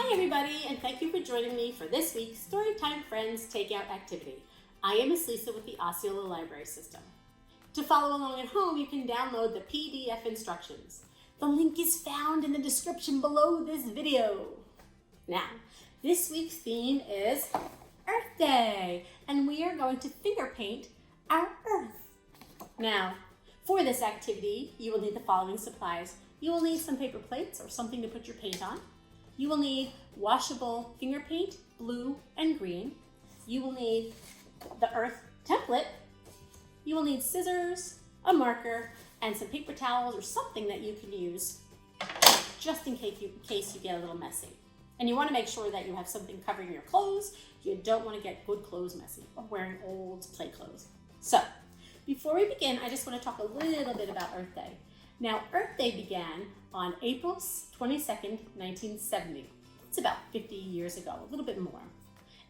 Hi everybody, and thank you for joining me for this week's Storytime Friends Takeout activity. I am Miss Lisa with the Osceola Library System. To follow along at home, you can download the PDF instructions. The link is found in the description below this video. Now, this week's theme is Earth Day, and we are going to finger paint our Earth. Now, for this activity, you will need the following supplies. You will need some paper plates or something to put your paint on. You will need washable finger paint, blue and green. You will need the Earth template. You will need scissors, a marker, and some paper towels or something that you can use just in case you get a little messy. And you want to make sure that you have something covering your clothes. You don't want to get good clothes messy or wearing old play clothes. So, before we begin, I just want to talk a little bit about Earth Day. Now, Earth Day began on April 22nd, 1970. It's about 50 years ago, a little bit more.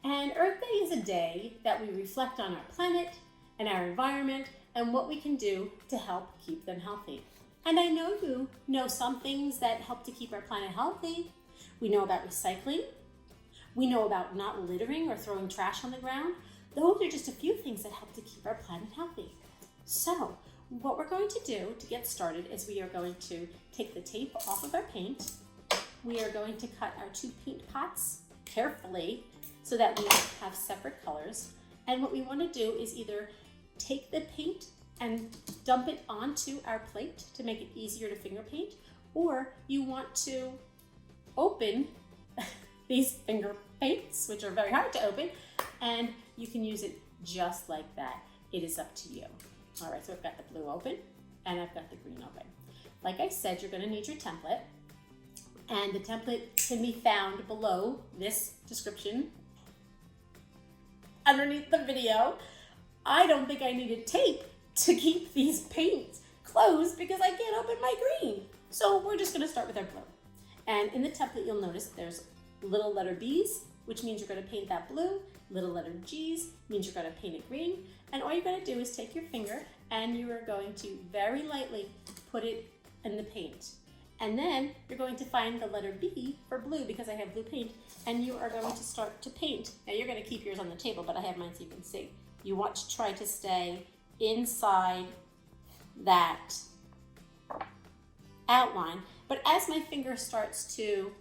And Earth Day is a day that we reflect on our planet and our environment and what we can do to help keep them healthy. And I know you know some things that help to keep our planet healthy. We know about recycling. We know about not littering or throwing trash on the ground. Those are just a few things that help to keep our planet healthy. So, what we're going to do to get started is we are going to take the tape off of our paint. We are going to cut our two paint pots carefully so that we have separate colors. And what we want to do is either take the paint and dump it onto our plate to make it easier to finger paint, or you want to open these finger paints, which are very hard to open, and you can use it just like that. It is up to you. All right, so I've got the blue open and I've got the green open. Like I said, you're going to need your template, and the template can be found below this description underneath the video. I don't think I needed tape to keep these paints closed because I can't open my green. So we're just going to start with our blue. And in the template, you'll notice there's little letter B's, which means you're going to paint that blue. Little letter G's means you're going to paint it green. And all you're going to do is take your finger and you are going to very lightly put it in the paint. And then you're going to find the letter B for blue because I have blue paint, and you are going to start to paint. Now you're going to keep yours on the table, but I have mine so you can see. You want to try to stay inside that outline. But as my fingerprint starts to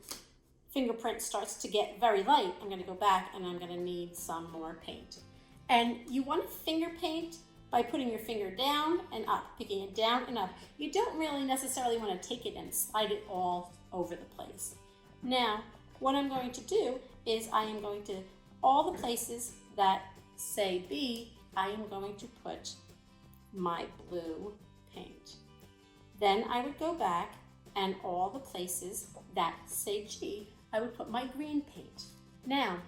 get very light, I'm going to go back and I'm going to need some more paint. And you want to finger paint by putting your finger down and up, picking it down and up. You don't really necessarily want to take it and slide it all over the place. Now, what I'm going to do is I am going to, all the places that say B, I am going to put my blue paint. Then I would go back, and all the places that say G, I would put my green paint. Now,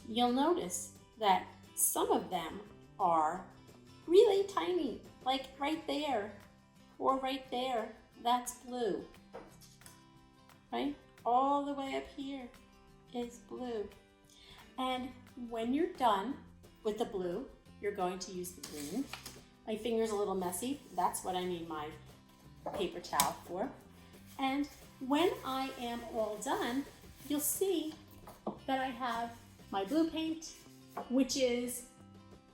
you'll notice that some of them are really tiny, like right there or right there. That's blue, right? All the way up here is blue. And when you're done with the blue, you're going to use the green. My finger's a little messy. That's what I need my paper towel for. And when I am all done, you'll see that I have my blue paint, which is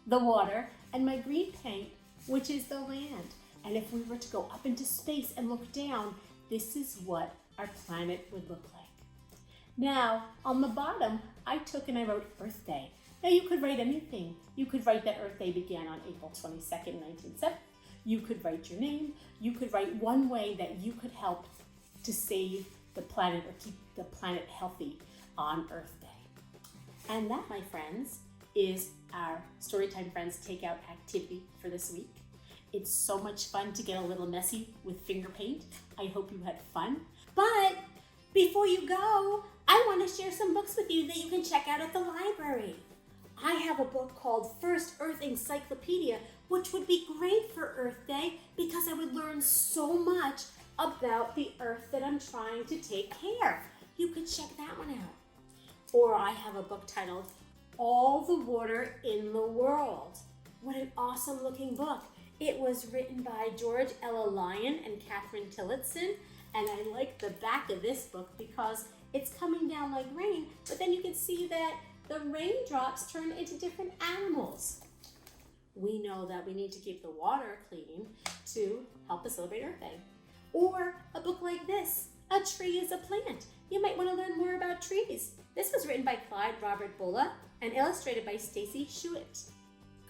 the water, and my green paint, which is the land. And if we were to go up into space and look down, this is what our planet would look like. Now, on the bottom, I took and I wrote Earth Day. Now, you could write anything. You could write that Earth Day began on April 22nd, 1970. You could write your name. You could write one way that you could help to save the planet or keep the planet healthy on Earth Day. And that, my friends, is our Storytime Friends Takeout activity for this week. It's so much fun to get a little messy with finger paint. I hope you had fun. But before you go, I want to share some books with you that you can check out at the library. I have a book called First Earth Encyclopedia, which would be great for Earth Day because I would learn so much about the earth that I'm trying to take care of. You could check that one out. Or I have a book titled All the Water in the World. What an awesome looking book. It was written by George Ella Lyon and Catherine Tillotson, and I like the back of this book because It's coming down like rain, but then you can see that the raindrops turn into different animals. We know that we need to keep the water clean to help us celebrate Earth Day. Or a book like this, A Tree is a Plant. You might want to learn more about trees. This was written by Clyde Robert Bulla and illustrated by Stacy Schuett.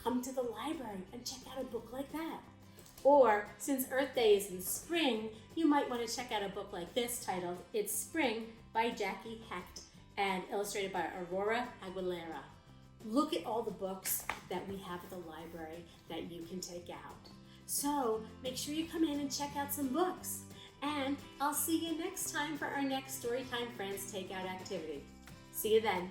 Come to the library and check out a book like that. Or, since Earth Day is in spring, you might want to check out a book like this titled It's Spring by Jackie Hecht and illustrated by Aurora Aguilera. Look at all the books that we have at the library that you can take out. So make sure you come in and check out some books. And I'll see you next time for our next Storytime Friends Takeout activity. See you then.